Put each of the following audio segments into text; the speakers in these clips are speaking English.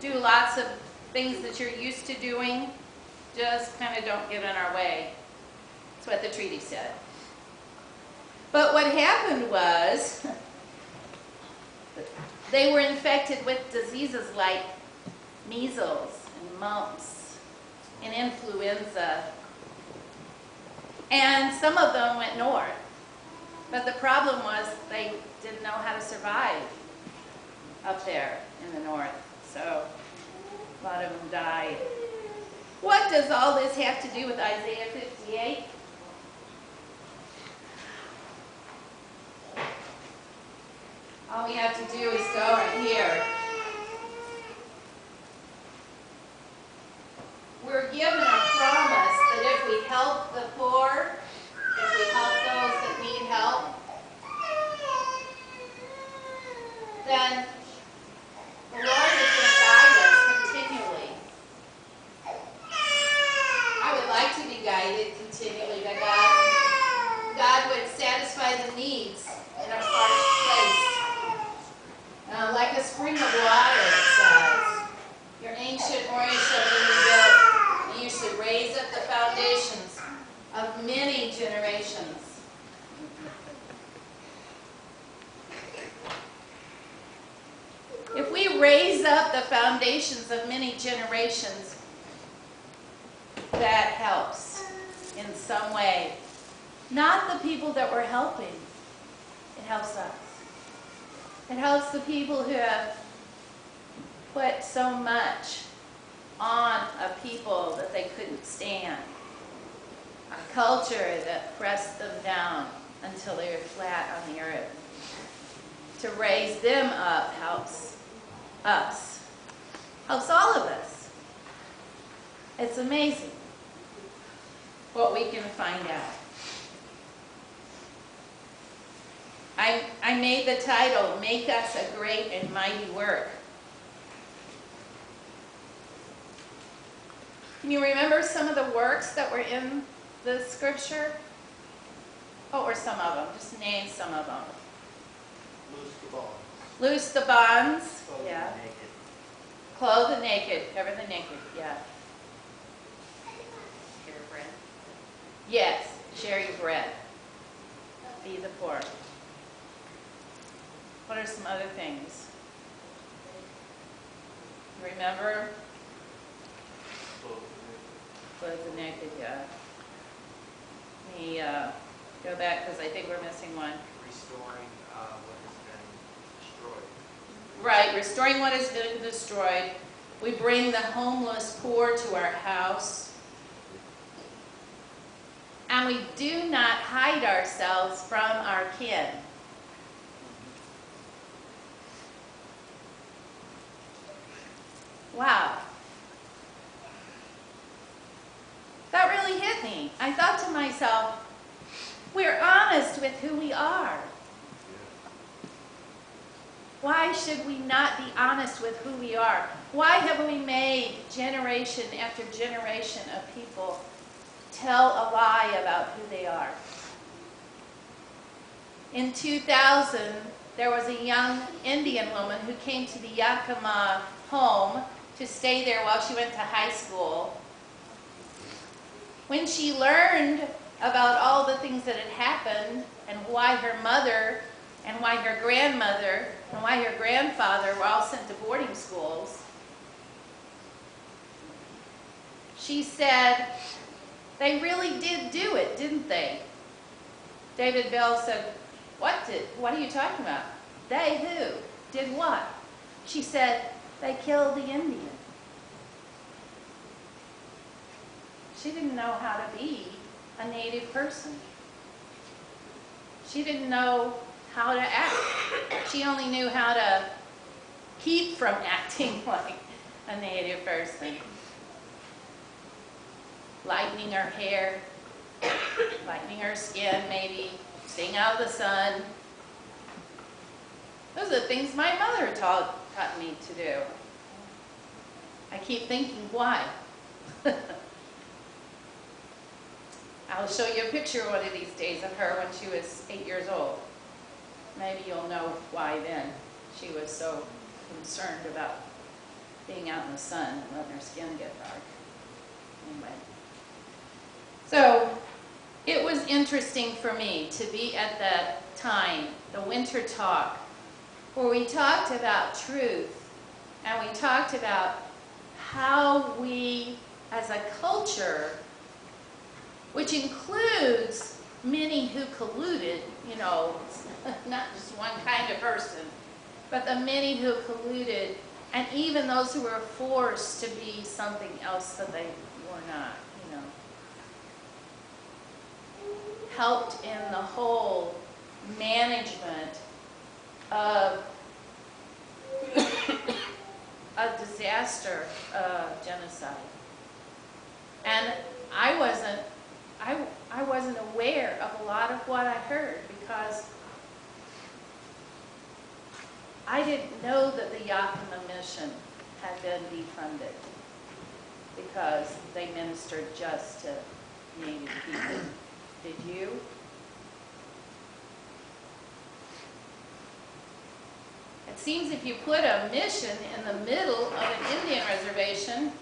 do lots of things that you're used to doing. Just kind of don't get in our way. That's what the treaty said. But what happened was they were infected with diseases like measles and mumps and influenza. And some of them went north. But the problem was they didn't know how to survive up there in the north. So a lot of them died. What does all this have to do with Isaiah 58? All we have to do is go right here. We're given a promise that if we help the poor, if we help those that need help, then the Lord is going to guide us continually. I would like to be guided continually by God. God would satisfy the needs in a parched place. Like a spring of water, it says. Your ancient warriors shall be rebuilt, and you should raise up the foundations of many generations. If we raise up the foundations of many generations, that helps in some way. Not the people that we're helping. It helps us. It helps the people who have put so much on a people that they couldn't stand. A culture that pressed them down until they were flat on the earth. To raise them up helps us. Helps all of us. It's amazing what we can find out. I made the title, Make Us a Great and Mighty Work. Can you remember some of the works that were in the scripture? What were some of them? Just name some of them. Loose the bonds. Loose the bonds. Clothe Yeah. the naked. Clothe the naked. Cover the naked. Yeah. Share bread. Yes. Share your bread. Feed the poor. What are some other things? Remember? Clothe the naked. Clothe the naked, yeah. Let me go back because I think we're missing one. Restoring what has been destroyed. Right, restoring what has been destroyed. We bring the homeless poor to our house. And we do not hide ourselves from our kin. Wow. That really hit me. I thought to myself, we're honest with who we are. Why should we not be honest with who we are? Why have we made generation after generation of people tell a lie about who they are? In 2000, there was a young Indian woman who came to the Yakima home to stay there while she went to high school. When she learned about all the things that had happened and why her mother and why her grandmother and why her grandfather were all sent to boarding schools, she said, they really did do it, didn't they? David Bell said, what are you talking about? They who? Did what? She said, they killed the Indian. She didn't know how to be a Native person. She didn't know how to act. She only knew how to keep from acting like a Native person. Lightening her hair, lightening her skin maybe, staying out of the sun. Those are the things my mother taught me to do. I keep thinking, why? I'll show you a picture one of these days of her when she was 8 years old. Maybe you'll know why then she was so concerned about being out in the sun and letting their skin get dark. Anyway. So it was interesting for me to be at that time, the winter talk, where we talked about truth and we talked about how we as a culture, which includes many who colluded, you know, not just one kind of person, but the many who colluded, and even those who were forced to be something else that they were not, you know, helped in the whole management of a disaster, genocide. And I wasn't aware of a lot of what I heard because I didn't know that the Yakima mission had been defunded because they ministered just to Native people. Did you? It seems if you put a mission in the middle of an Indian reservation,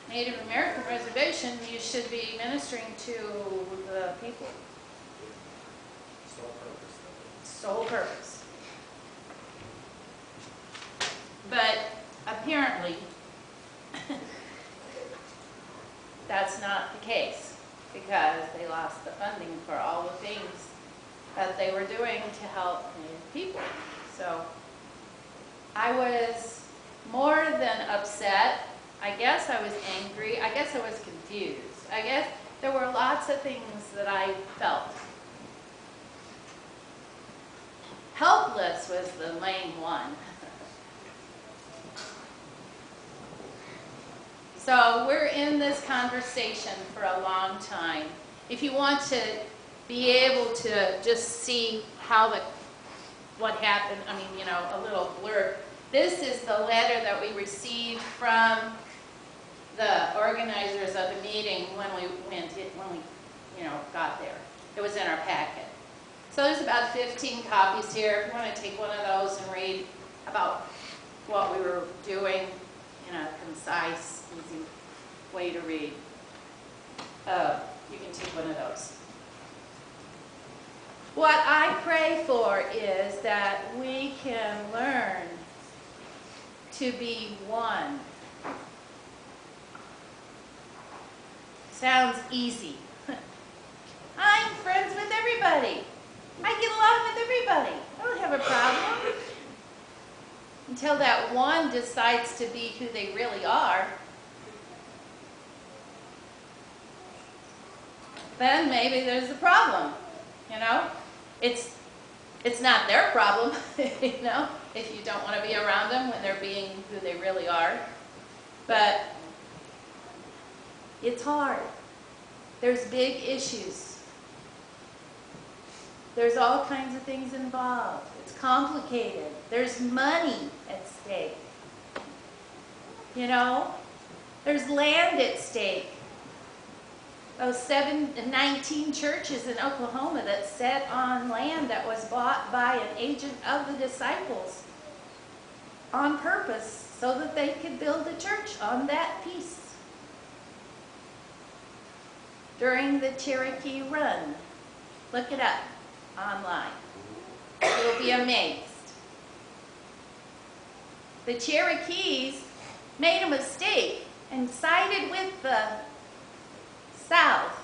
Native American reservation, you should be ministering to the people. Sole purpose of Sole purpose. But apparently, that's not the case because they lost the funding for all the things that they were doing to help Native people. So I was more than upset. I guess I was angry. I guess I was confused. I guess there were lots of things that I felt. Helpless was the main one. So we're in this conversation for a long time. If you want to be able to just see how what happened, I mean, you know, a little blurb. This is the letter that we received from the organizers of the meeting when we got there. It was in our packet. So there's about 15 copies here. If you want to take one of those and read about what we were doing in a concise, easy way to read, you can take one of those. What I pray for is that we can learn to be one. Sounds easy. I'm friends with everybody. I get along with everybody. I don't have a problem. Until that one decides to be who they really are, then maybe there's a problem, you know? It's not their problem, you know, if you don't want to be around them when they're being who they really are. But it's hard. There's big issues. There's all kinds of things involved. It's complicated. There's money at stake. You know? There's land at stake. Those 19 churches in Oklahoma that sat on land that was bought by an agent of the disciples on purpose so that they could build a church on that piece. During the Cherokee Run. Look it up online. You'll be amazed. The Cherokees made a mistake and sided with the South.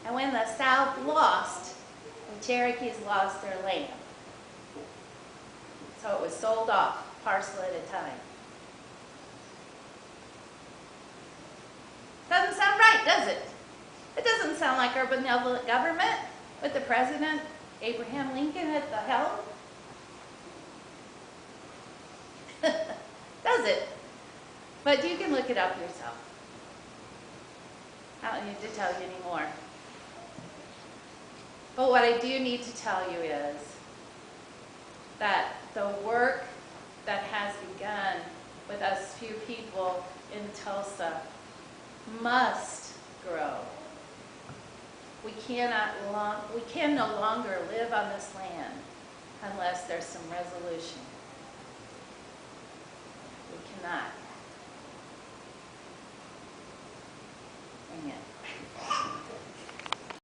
And when the South lost, the Cherokees lost their land. So it was sold off, parcel at a time. Doesn't sound right, does it? It doesn't sound like our benevolent government with the President Abraham Lincoln at the helm. Does it? But you can look it up yourself. I don't need to tell you anymore. But what I do need to tell you is that the work that has begun with us few people in Tulsa must grow. We can no longer live on this land unless there's some resolution. We not. Dang it.